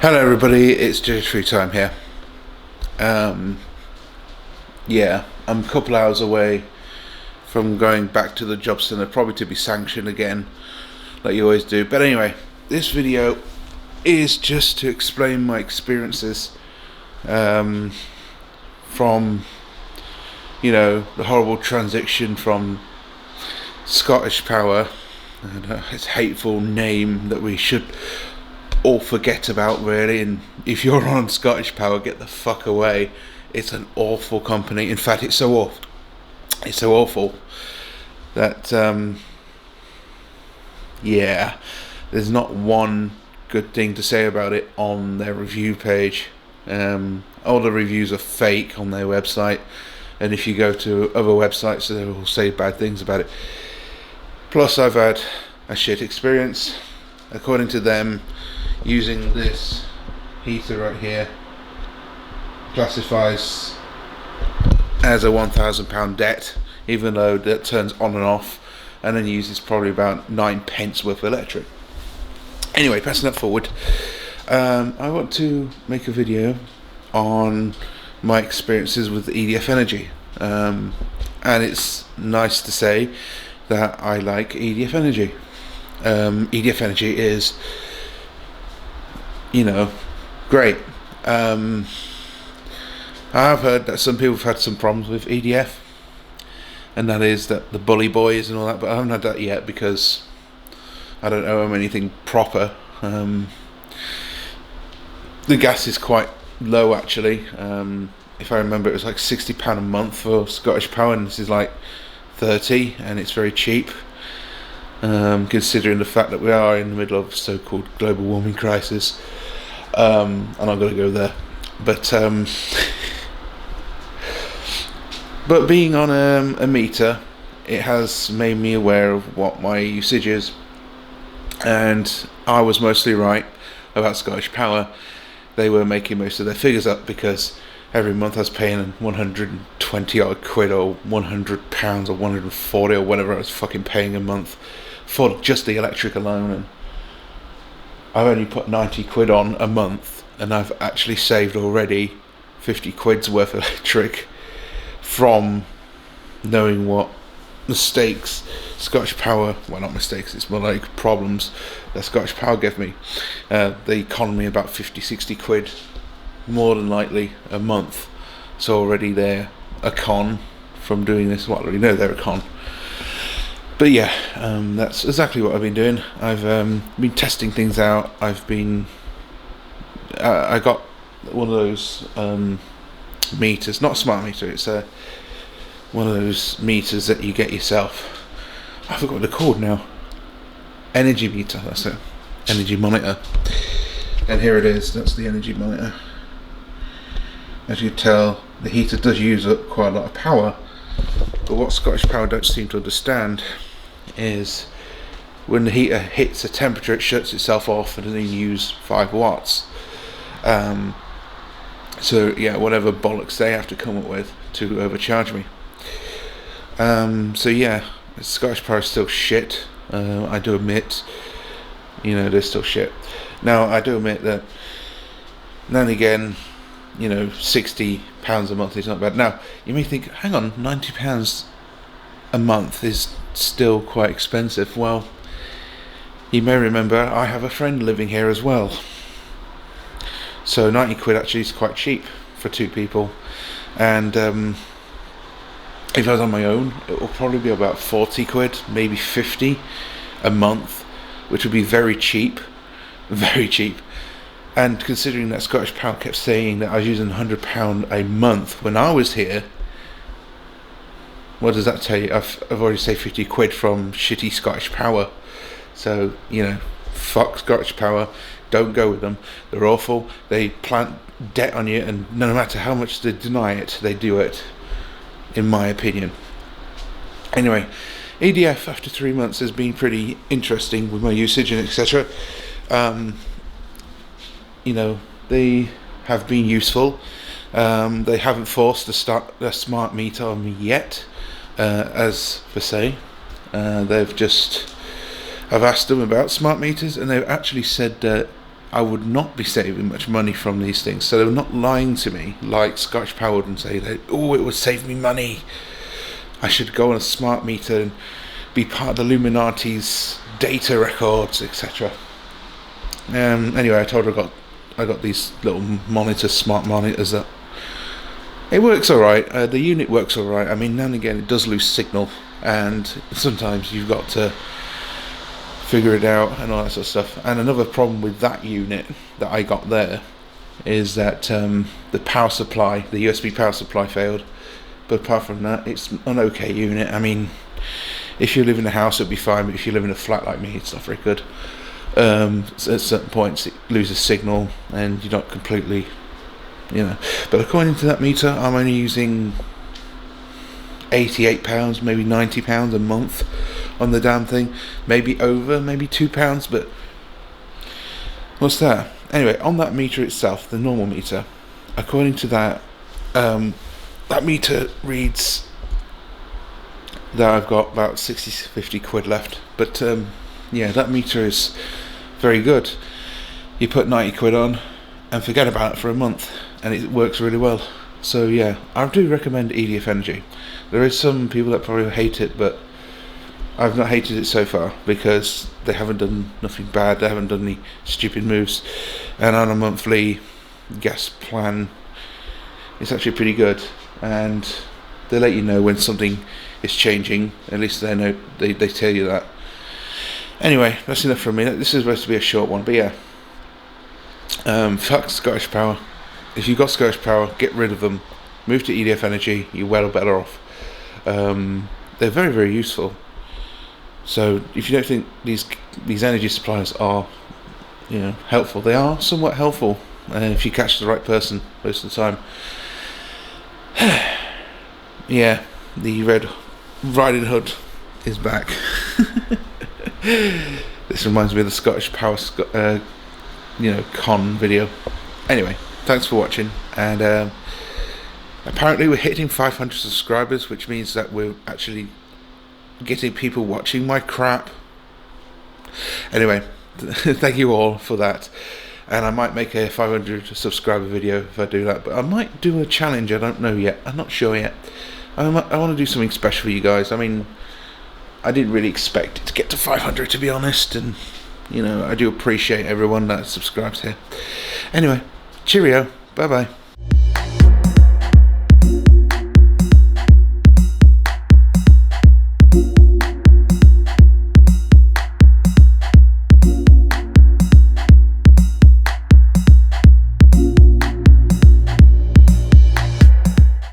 Hello everybody, it's Free Time here. Yeah, I'm a couple hours away from going back to the job centre, probably to be sanctioned again, like you always do. But anyway, this video is just to explain my experiences from, the horrible transition from Scottish Power, and its hateful name that we should all forget about, really. And if you're on Scottish Power, get the fuck away. It's an awful company. In fact, it's so awful that there's not one good thing to say about it on their review page. All the reviews are fake on their website, and if you go to other websites, they will say bad things about it. Plus, I've had a shit experience. According to them, using this heater right here classifies as a £1,000 debt, even though that turns on and off and then uses probably about 9p worth of electric. Anyway, passing that forward, I want to make a video on my experiences with EDF Energy, and it's nice to say that I like EDF Energy. EDF Energy is, great. I've heard that some people have had some problems with EDF, and that is that the bully boys and all that, but I haven't had that yet because I don't owe them anything proper. The gas is quite low, actually. If I remember, it was like £60 a month for Scottish Power, and this is like 30, and it's very cheap. Considering the fact that we are in the middle of a so-called global warming crisis, and I'm going to go there. But being on a meter, it has made me aware of what my usage is, and I was mostly right about Scottish Power. They were making most of their figures up because every month I was paying 120 odd quid or £100 or 140 or whatever I was fucking paying a month for just the electric alone, and I've only put 90 quid on a month, and I've actually saved already 50 quid's worth of electric from knowing what mistakes Scottish Power, well, not mistakes, it's more like problems that Scottish Power gave me. They economy me about 50-60 quid more than likely a month, so already they're a con from doing this. Well, I already know they're a con. But yeah, that's exactly what I've been doing. I've been testing things out. I got one of those meters, not a smart meter, it's one of those meters that you get yourself. I forgot what they're called now. Energy meter, that's it. Energy monitor. And here it is, that's the energy monitor. As you can tell, the heater does use up quite a lot of power, but what Scottish Power don't seem to understand is when the heater hits a temperature, it shuts itself off and doesn't even use 5 watts. So yeah, whatever bollocks they have to come up with to overcharge me. So yeah, Scottish Power is still shit. I do admit, they're still shit. Now, I do admit that now and again, £60 a month is not bad. Now, you may think, hang on, £90 a month is still quite expensive. Well, you may remember I have a friend living here as well. So 90 quid actually is quite cheap for 2 people. And if I was on my own, it will probably be about 40 quid, maybe 50 a month, which would be very cheap. Very cheap. And considering that Scottish Power kept saying that I was using £100 a month when I was here, what does that tell you? I've already saved 50 quid from shitty Scottish Power. So, fuck Scottish Power. Don't go with them. They're awful. They plant debt on you, and no matter how much they deny it, they do it, in my opinion. Anyway, EDF after 3 months has been pretty interesting with my usage and etc. They have been useful. They haven't forced a smart meter on me yet, as per se. I've asked them about smart meters, and they've actually said that I would not be saving much money from these things. So they were not lying to me like Scottish Power would and say that, oh, it would save me money. I should go on a smart meter and be part of the Illuminati's data records, etc. Anyway, I told her I got these little monitors, smart monitors that it works alright. The unit works alright. I mean, now and again it does lose signal, and sometimes you've got to figure it out and all that sort of stuff. And another problem with that unit that I got there is that the power supply, the USB power supply failed. But apart from that, it's an okay unit. I mean, if you live in a house it'll be fine, but if you live in a flat like me, it's not very good. At certain points it loses signal and you're not completely, but according to that meter I'm only using £88, maybe £90 a month on the damn thing, maybe over, maybe £2, but what's that? Anyway, on that meter itself, the normal meter, according to that, that meter reads that I've got about 50 quid left, but yeah, that meter is very good. You put 90 quid on and forget about it for a month and it works really well. So yeah, I do recommend EDF Energy. There is some people that probably hate it, but I've not hated it so far because they haven't done nothing bad, they haven't done any stupid moves, and on a monthly gas plan it's actually pretty good, and they let you know when something is changing. At least they know, they tell you that. Anyway, that's enough from me. This is supposed to be a short one, but yeah, fuck Scottish Power. If you've got Scottish Power, get rid of them, move to EDF Energy, you're well better off. They're very, very useful. So if you don't think these energy suppliers are helpful, they are somewhat helpful if you catch the right person most of the time. Yeah, the Red Riding Hood is back. This reminds me of the Scottish Power con video. Anyway, thanks for watching, and apparently we're hitting 500 subscribers, which means that we're actually getting people watching my crap. Anyway, thank you all for that, and I might make a 500 subscriber video if I do that, but I might do a challenge. I don't know yet, I'm not sure yet. I want to do something special for you guys. I mean, I didn't really expect it to get to 500, to be honest, and I do appreciate everyone that subscribes here. Anyway, cheerio, bye bye.